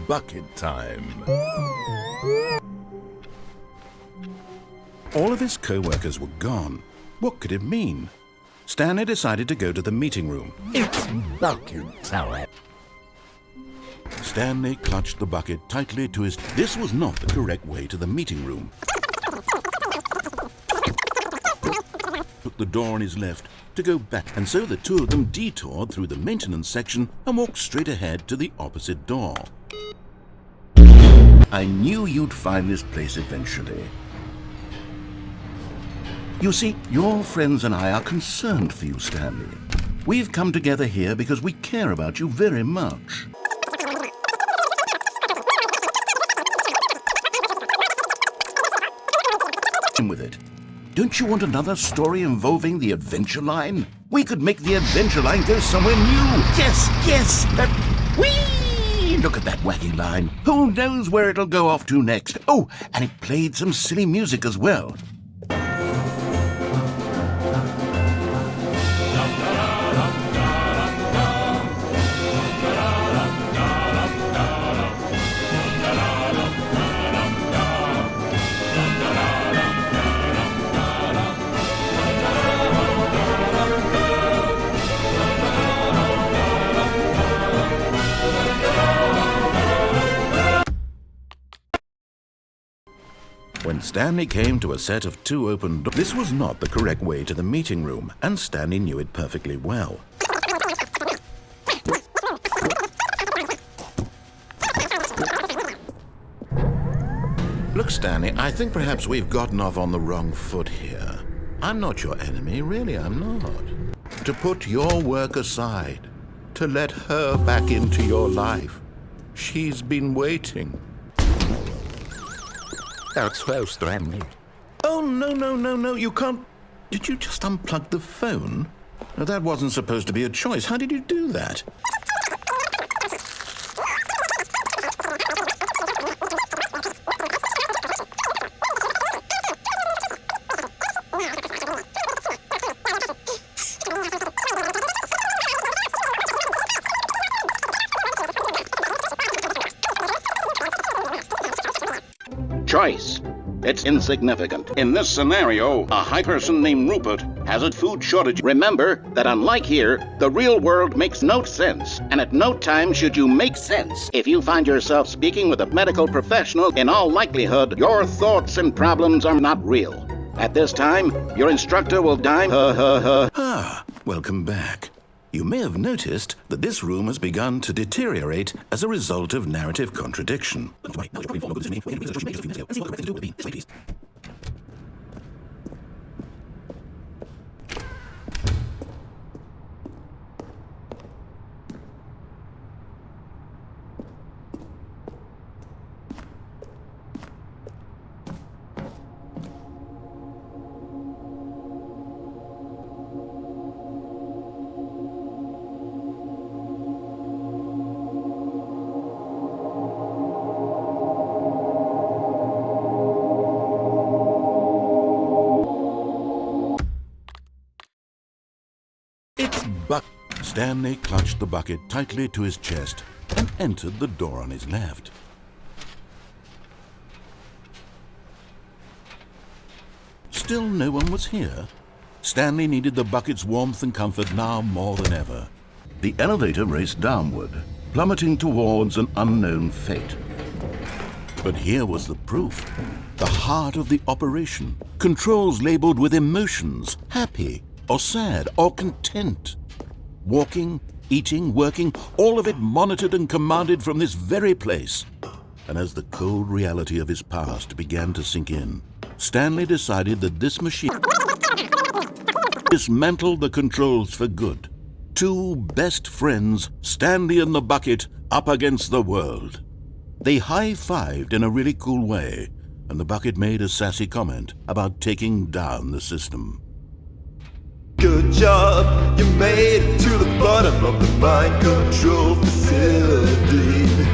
bucket time. All of his co-workers were gone. What could it mean? Stanley decided to go to the meeting room. It's bucket time. Stanley clutched the bucket tightly to his... This was not the correct way to the meeting room. Took the door on his left to go back, and so the two of them detoured through the maintenance section and walked straight ahead to the opposite door. I knew you'd find this place eventually. You see, your friends and I are concerned for you, Stanley. We've come together here because we care about you very much. With it. Don't you want another story involving the adventure line? We could make the adventure line go somewhere new. Yes, whee! Look at that wacky line. Who knows where it'll go off to next? Oh, and it played some silly music as well. When Stanley came to a set of two open doors, this was not the correct way to the meeting room, and Stanley knew it perfectly well. Look, Stanley, I think perhaps we've gotten off on the wrong foot here. I'm not your enemy, really, I'm not. To put your work aside, to let her back into your life. She's been waiting. That's so Stanley. Oh, no, you can't... Did you just unplug the phone? No, that wasn't supposed to be a choice. How did you do that? Choice. It's insignificant. In this scenario, a high person named Rupert has a food shortage. Remember that unlike here, the real world makes no sense. And at no time should you make sense. If you find yourself speaking with a medical professional, in all likelihood, your thoughts and problems are not real. At this time, your instructor will dime. Ah, welcome back. You may have noticed that this room has begun to deteriorate as a result of narrative contradiction. Stanley clutched the bucket tightly to his chest and entered the door on his left. Still no one was here. Stanley needed the bucket's warmth and comfort now more than ever. The elevator raced downward, plummeting towards an unknown fate. But here was the proof. The heart of the operation. Controls labeled with emotions, happy or sad or content. Walking, eating, working, all of it monitored and commanded from this very place. And as the cold reality of his past began to sink in, Stanley decided that this machine dismantled the controls for good. Two best friends, Stanley and the bucket, up against the world. They high-fived in a really cool way, and the bucket made a sassy comment about taking down the system. Good job, you made it to the bottom of the mind control facility.